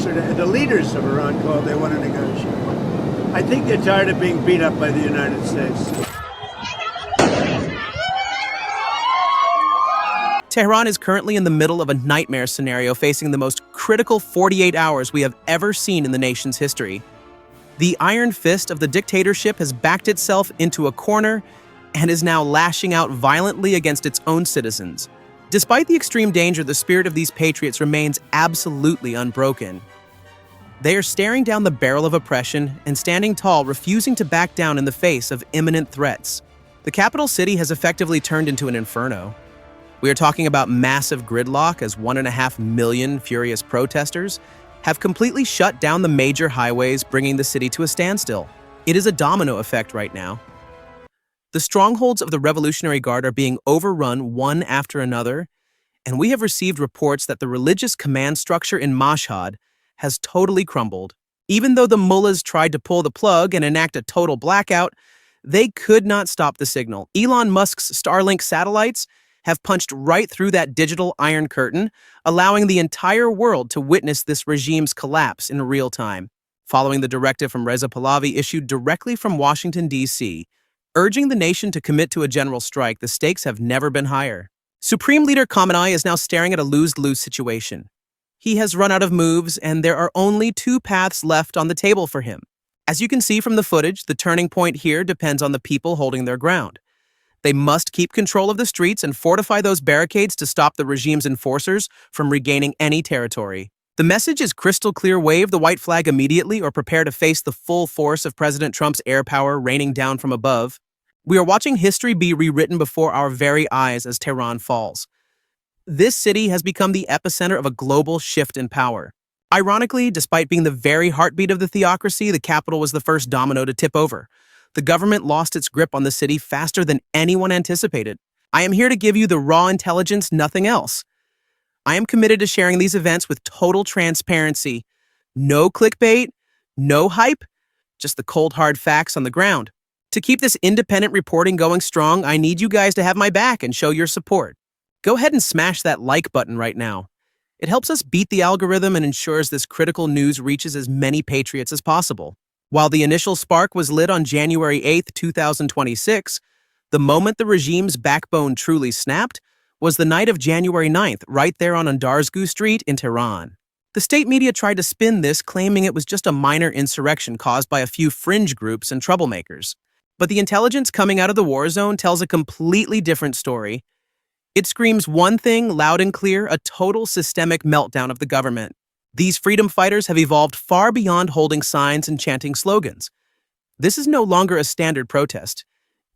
The leaders of Iran called they want to negotiate. I think they're tired of being beat up by the United States. Tehran is currently in the middle of a nightmare scenario facing the most critical 48 hours we have ever seen in the nation's history. The iron fist of the dictatorship has backed itself into a corner and is now lashing out violently against its own citizens. Despite the extreme danger, the spirit of these patriots remains absolutely unbroken. They are staring down the barrel of oppression and standing tall, refusing to back down in the face of imminent threats. The capital city has effectively turned into an inferno. We are talking about massive gridlock as 1.5 million furious protesters have completely shut down the major highways, bringing the city to a standstill. It is a domino effect right now. The strongholds of the Revolutionary Guard are being overrun one after another, and we have received reports that the religious command structure in Mashhad has totally crumbled. Even though the mullahs tried to pull the plug and enact a total blackout, they could not stop the signal. Elon Musk's Starlink satellites have punched right through that digital iron curtain, allowing the entire world to witness this regime's collapse in real time. Following the directive from Reza Pahlavi issued directly from Washington, D.C., urging the nation to commit to a general strike, the stakes have never been higher. Supreme Leader Khamenei is now staring at a lose-lose situation. He has run out of moves, and there are only two paths left on the table for him. As you can see from the footage, the turning point here depends on the people holding their ground. They must keep control of the streets and fortify those barricades to stop the regime's enforcers from regaining any territory. The message is crystal clear: wave the white flag immediately or prepare to face the full force of President Trump's air power raining down from above. We are watching history be rewritten before our very eyes as Tehran falls. This city has become the epicenter of a global shift in power. Ironically, despite being the very heartbeat of the theocracy, the capital was the first domino to tip over. The government lost its grip on the city faster than anyone anticipated. I am here to give you the raw intelligence, nothing else. I am committed to sharing these events with total transparency. No clickbait, no hype, just the cold hard facts on the ground. To keep this independent reporting going strong, I need you guys to have my back and show your support. Go ahead and smash that like button right now. It helps us beat the algorithm and ensures this critical news reaches as many patriots as possible. While the initial spark was lit on January 8th, 2026, the moment the regime's backbone truly snapped was the night of January 9th, right there on Andarzgu Street in Tehran. The state media tried to spin this, claiming it was just a minor insurrection caused by a few fringe groups and troublemakers. But the intelligence coming out of the war zone tells a completely different story. It screams one thing loud and clear: a total systemic meltdown of the government. These freedom fighters have evolved far beyond holding signs and chanting slogans. This is no longer a standard protest.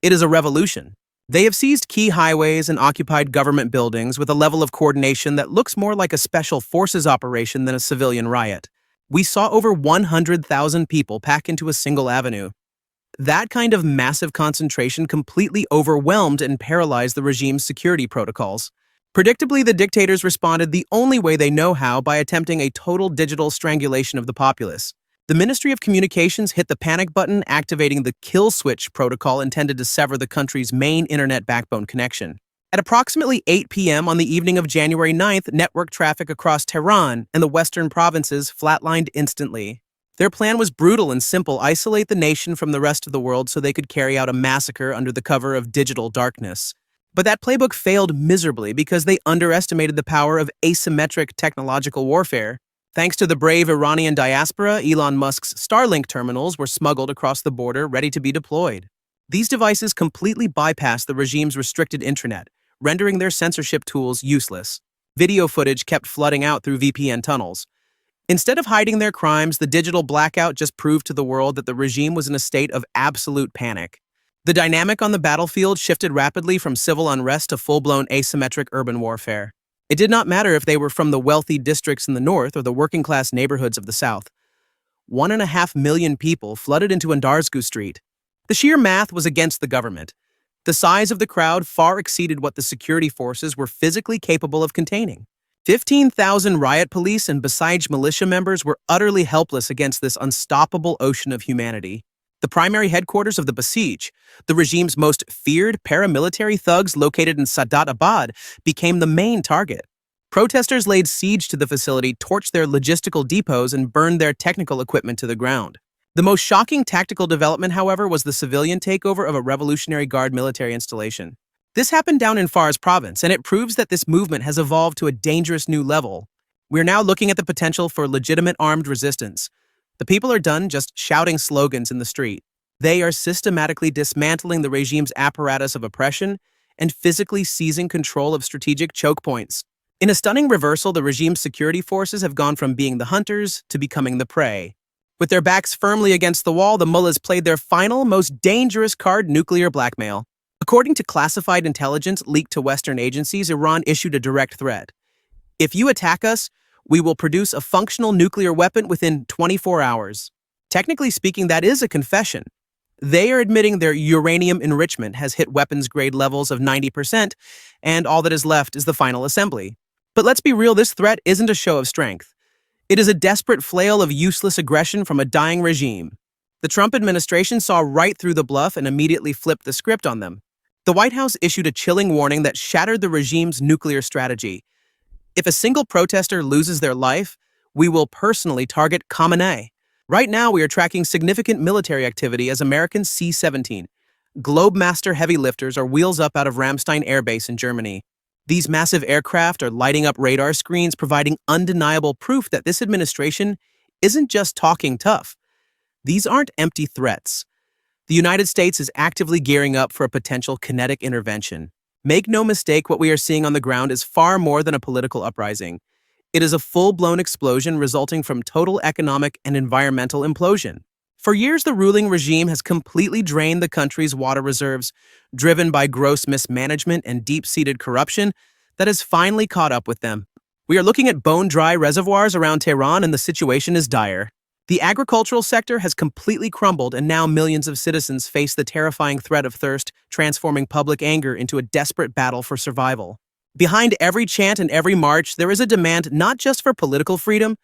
It is a revolution. They have seized key highways and occupied government buildings with a level of coordination that looks more like a special forces operation than a civilian riot. We saw over 100,000 people pack into a single avenue. That kind of massive concentration completely overwhelmed and paralyzed the regime's security protocols. Predictably, the dictators responded the only way they know how, by attempting a total digital strangulation of the populace. The Ministry of Communications hit the panic button, activating the kill switch protocol intended to sever the country's main internet backbone connection. At approximately 8 p.m. on the evening of January 9th, network traffic across Tehran and the western provinces flatlined instantly. Their plan was brutal and simple: isolate the nation from the rest of the world so they could carry out a massacre under the cover of digital darkness. But that playbook failed miserably because they underestimated the power of asymmetric technological warfare. Thanks to the brave Iranian diaspora, Elon Musk's Starlink terminals were smuggled across the border, ready to be deployed. These devices completely bypassed the regime's restricted intranet, rendering their censorship tools useless. Video footage kept flooding out through VPN tunnels. Instead of hiding their crimes, the digital blackout just proved to the world that the regime was in a state of absolute panic. The dynamic on the battlefield shifted rapidly from civil unrest to full-blown asymmetric urban warfare. It did not matter if they were from the wealthy districts in the north or the working-class neighborhoods of the south. 1.5 million people flooded into Andarzgu Street. The sheer math was against the government. The size of the crowd far exceeded what the security forces were physically capable of containing. 15,000 riot police and besieged militia members were utterly helpless against this unstoppable ocean of humanity. The primary headquarters of the Basij, the regime's most feared paramilitary thugs located in Sadat Abad, became the main target. Protesters laid siege to the facility, torched their logistical depots, and burned their technical equipment to the ground. The most shocking tactical development, however, was the civilian takeover of a Revolutionary Guard military installation. This happened down in Fars province, and it proves that this movement has evolved to a dangerous new level. We're now looking at the potential for legitimate armed resistance. The people are done just shouting slogans in the street. They are systematically dismantling the regime's apparatus of oppression and physically seizing control of strategic choke points. In a stunning reversal, the regime's security forces have gone from being the hunters to becoming the prey. With their backs firmly against the wall, the mullahs played their final, most dangerous card: nuclear blackmail. According to classified intelligence leaked to Western agencies, Iran issued a direct threat. If you attack us, we will produce a functional nuclear weapon within 24 hours. Technically speaking, that is a confession. They are admitting their uranium enrichment has hit weapons-grade levels of 90%, and all that is left is the final assembly. But let's be real, this threat isn't a show of strength. It is a desperate flail of useless aggression from a dying regime. The Trump administration saw right through the bluff and immediately flipped the script on them. The White House issued a chilling warning that shattered the regime's nuclear strategy. If a single protester loses their life, we will personally target khamenei. Right now, we are tracking significant military activity as American C-17 Globemaster heavy lifters are wheels up out of Ramstein Air Base in Germany. These massive aircraft are lighting up radar screens, providing undeniable proof that this administration isn't just talking tough. These aren't empty threats. The United States is actively gearing up for a potential kinetic intervention. Make no mistake, what we are seeing on the ground is far more than a political uprising. It is a full-blown explosion resulting from total economic and environmental implosion. For years, the ruling regime has completely drained the country's water reserves, driven by gross mismanagement and deep-seated corruption that has finally caught up with them. We are looking at bone-dry reservoirs around Tehran, and the situation is dire. The agricultural sector has completely crumbled, and now millions of citizens face the terrifying threat of thirst, transforming public anger into a desperate battle for survival. Behind every chant and every march, there is a demand not just for political freedom,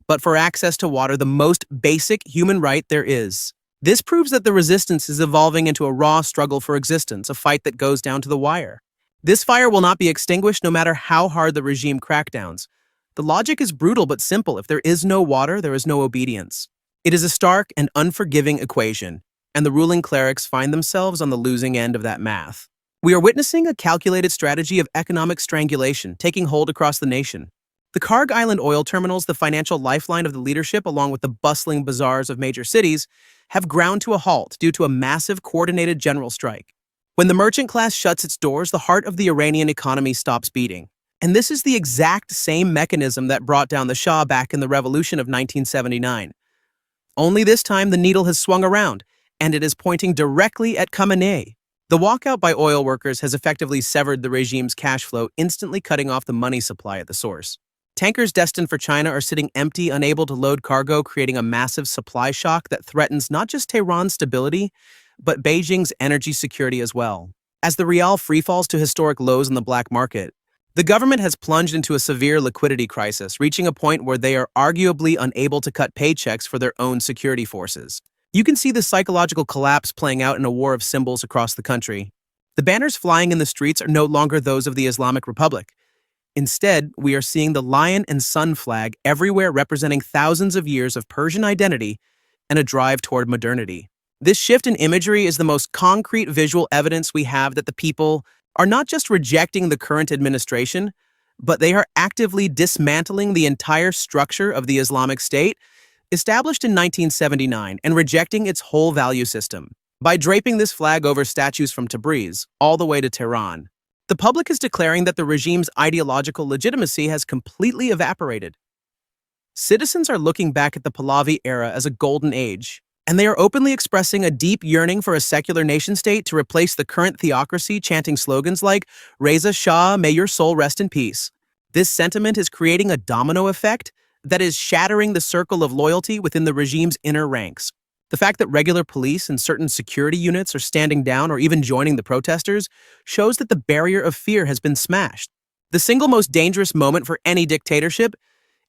but for access to water, the most basic human right there is. This proves that the resistance is evolving into a raw struggle for existence, a fight that goes down to the wire. This fire will not be extinguished no matter how hard the regime crackdowns. The logic is brutal but simple. If there is no water, there is no obedience. It is a stark and unforgiving equation, and the ruling clerics find themselves on the losing end of that math. We are witnessing a calculated strategy of economic strangulation taking hold across the nation. The Karg Island oil terminals, the financial lifeline of the leadership, along with the bustling bazaars of major cities, have ground to a halt due to a massive coordinated general strike. When the merchant class shuts its doors, the heart of the Iranian economy stops beating. And this is the exact same mechanism that brought down the Shah back in the revolution of 1979. Only this time the needle has swung around, and it is pointing directly at Khamenei. The walkout by oil workers has effectively severed the regime's cash flow, instantly cutting off the money supply at the source. Tankers destined for China are sitting empty, unable to load cargo, creating a massive supply shock that threatens not just Tehran's stability, but Beijing's energy security as well. As the rial freefalls to historic lows in the black market, the government has plunged into a severe liquidity crisis, reaching a point where they are arguably unable to cut paychecks for their own security forces. You can see the psychological collapse playing out in a war of symbols across the country. The banners flying in the streets are no longer those of the Islamic Republic. Instead, we are seeing the lion and sun flag everywhere, representing thousands of years of Persian identity and a drive toward modernity. This shift in imagery is the most concrete visual evidence we have that the people are not just rejecting the current administration, but they are actively dismantling the entire structure of the Islamic State, established in 1979, and rejecting its whole value system. By draping this flag over statues from Tabriz all the way to Tehran, the public is declaring that the regime's ideological legitimacy has completely evaporated. Citizens are looking back at the Pahlavi era as a golden age, and they are openly expressing a deep yearning for a secular nation-state to replace the current theocracy, chanting slogans like, "Reza Shah, may your soul rest in peace." This sentiment is creating a domino effect that is shattering the circle of loyalty within the regime's inner ranks. The fact that regular police and certain security units are standing down or even joining the protesters shows that the barrier of fear has been smashed. The single most dangerous moment for any dictatorship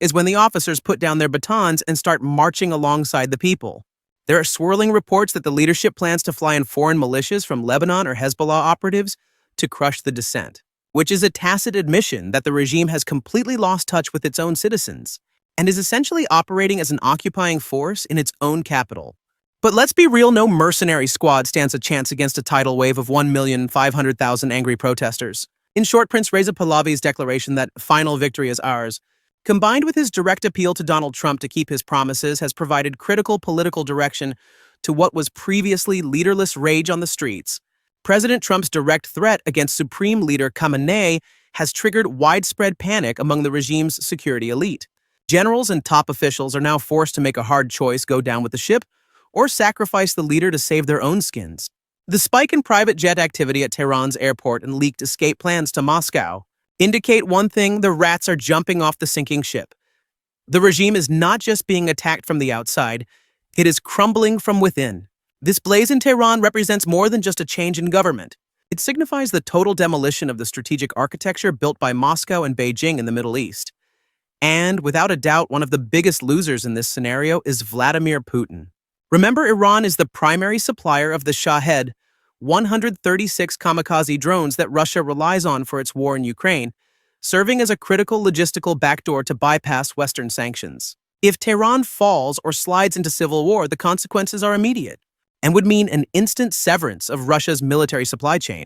is when the officers put down their batons and start marching alongside the people. There are swirling reports that the leadership plans to fly in foreign militias from Lebanon or Hezbollah operatives to crush the dissent. which is a tacit admission that the regime has completely lost touch with its own citizens and is essentially operating as an occupying force in its own capital. But let's be real, no mercenary squad stands a chance against a tidal wave of 1,500,000 angry protesters. In short, Prince Reza Pahlavi's declaration that final victory is ours, combined with his direct appeal to Donald Trump to keep his promises, has provided critical political direction to what was previously leaderless rage on the streets. President Trump's direct threat against Supreme Leader Khamenei has triggered widespread panic among the regime's security elite. Generals and top officials are now forced to make a hard choice: go down with the ship or sacrifice the leader to save their own skins. The spike in private jet activity at Tehran's airport and leaked escape plans to Moscow indicate one thing: the rats are jumping off the sinking ship. The regime is not just being attacked from the outside, it is crumbling from within. This blaze in Tehran represents more than just a change in government. It signifies the total demolition of the strategic architecture built by Moscow and Beijing in the Middle East. And, without a doubt, one of the biggest losers in this scenario is Vladimir Putin. Remember, Iran is the primary supplier of the Mashhad, 136 kamikaze drones that Russia relies on for its war in Ukraine, serving as a critical logistical backdoor to bypass Western sanctions. If Tehran falls or slides into civil war, the consequences are immediate and would mean an instant severance of Russia's military supply chain.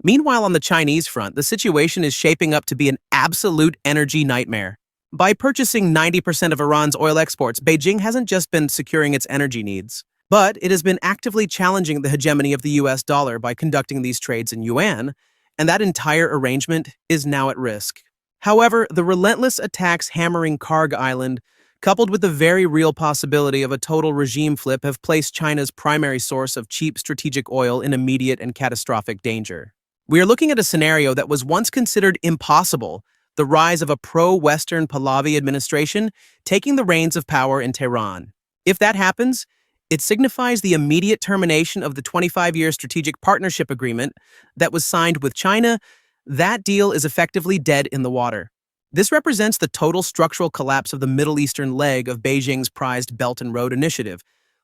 Meanwhile, on the Chinese front, the situation is shaping up to be an absolute energy nightmare. By purchasing 90% of Iran's oil exports, Beijing hasn't just been securing its energy needs, but it has been actively challenging the hegemony of the US dollar by conducting these trades in yuan, and that entire arrangement is now at risk. However, the relentless attacks hammering Karg Island, coupled with the very real possibility of a total regime flip, have placed China's primary source of cheap strategic oil in immediate and catastrophic danger. We are looking at a scenario that was once considered impossible: the rise of a pro-Western Pahlavi administration taking the reins of power in Tehran. If that happens, it signifies the immediate termination of the 25-year strategic partnership agreement that was signed with China. That deal is effectively dead in the water. This represents the total structural collapse of the Middle Eastern leg of Beijing's prized Belt and Road Initiative,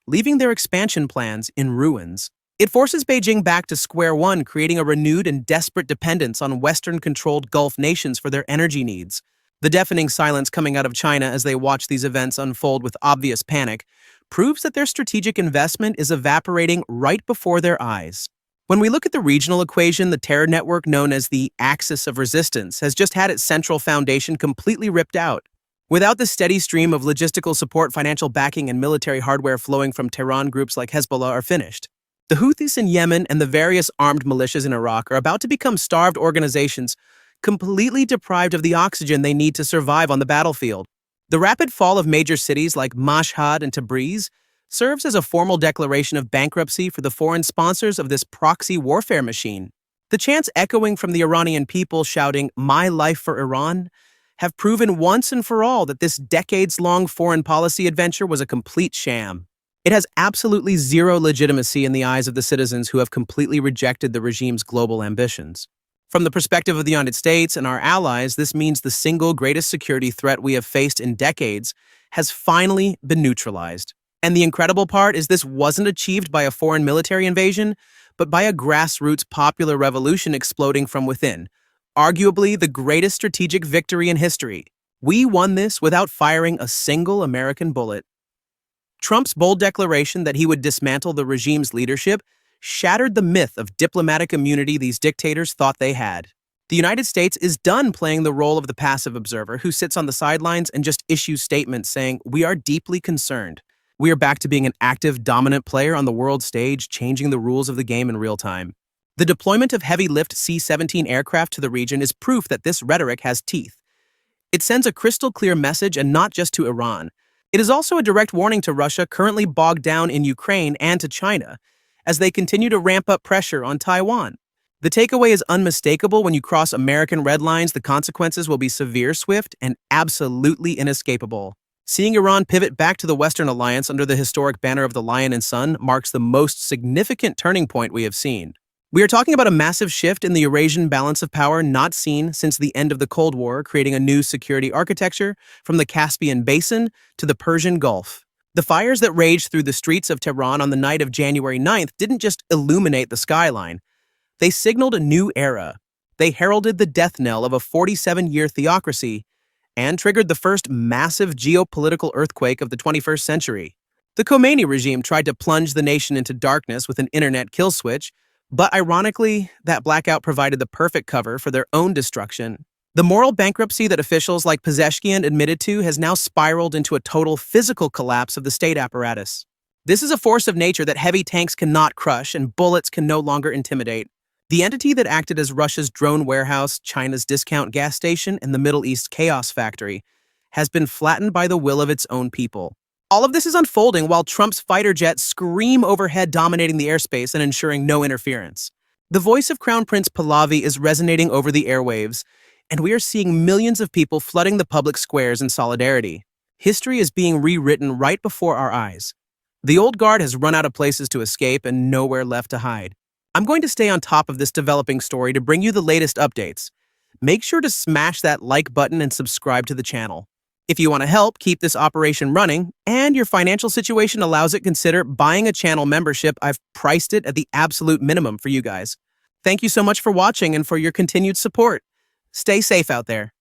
leaving their expansion plans in ruins. It forces Beijing back to square one, creating a renewed and desperate dependence on Western-controlled Gulf nations for their energy needs. The deafening silence coming out of China as they watch these events unfold with obvious panic proves that their strategic investment is evaporating right before their eyes. When we look at the regional equation, the terror network known as the Axis of Resistance has just had its central foundation completely ripped out. Without the steady stream of logistical support, financial backing, and military hardware flowing from Tehran, groups like Hezbollah are finished. The Houthis in Yemen and the various armed militias in Iraq are about to become starved organizations, completely deprived of the oxygen they need to survive on the battlefield. The rapid fall of major cities like Mashhad and Tabriz serves as a formal declaration of bankruptcy for the foreign sponsors of this proxy warfare machine. The chants echoing from the Iranian people shouting, "My life for Iran," have proven once and for all that this decades-long foreign policy adventure was a complete sham. It has absolutely zero legitimacy in the eyes of the citizens who have completely rejected the regime's global ambitions. From the perspective of the United States and our allies, this means the single greatest security threat we have faced in decades has finally been neutralized. And the incredible part is this wasn't achieved by a foreign military invasion, but by a grassroots popular revolution exploding from within. Arguably the greatest strategic victory in history. We won this without firing a single American bullet. Trump's bold declaration that he would dismantle the regime's leadership shattered the myth of diplomatic immunity these dictators thought they had. The United States is done playing the role of the passive observer who sits on the sidelines and just issues statements saying, "We are deeply concerned." We are back to being an active, dominant player on the world stage, changing the rules of the game in real time. The deployment of heavy-lift C-17 aircraft to the region is proof that this rhetoric has teeth. It sends a crystal-clear message, and not just to Iran. It is also a direct warning to Russia, currently bogged down in Ukraine, and to China, as they continue to ramp up pressure on Taiwan. The takeaway is unmistakable: when you cross American red lines, the consequences will be severe, swift, and absolutely inescapable. Seeing Iran pivot back to the Western alliance under the historic banner of the Lion and Sun marks the most significant turning point we have seen. We are talking about a massive shift in the Eurasian balance of power not seen since the end of the Cold War, creating a new security architecture from the Caspian Basin to the Persian Gulf. The fires that raged through the streets of Tehran on the night of January 9th didn't just illuminate the skyline. They signaled a new era. They heralded the death knell of a 47-year theocracy and triggered the first massive geopolitical earthquake of the 21st century. The Khomeini regime tried to plunge the nation into darkness with an internet kill switch, but ironically, that blackout provided the perfect cover for their own destruction. The moral bankruptcy that officials like Pezeshkian admitted to has now spiraled into a total physical collapse of the state apparatus. This is a force of nature that heavy tanks cannot crush and bullets can no longer intimidate. The entity that acted as Russia's drone warehouse, China's discount gas station, and the Middle East chaos factory has been flattened by the will of its own people. All of this is unfolding while Trump's fighter jets scream overhead, dominating the airspace and ensuring no interference. The voice of Crown Prince Pahlavi is resonating over the airwaves, and we are seeing millions of people flooding the public squares in solidarity. History is being rewritten right before our eyes. The old guard has run out of places to escape and nowhere left to hide. I'm going to stay on top of this developing story to bring you the latest updates. Make sure to smash that like button and subscribe to the channel. If you want to help keep this operation running and your financial situation allows it, consider buying a channel membership. I've priced it at the absolute minimum for you guys. Thank you so much for watching and for your continued support. Stay safe out there.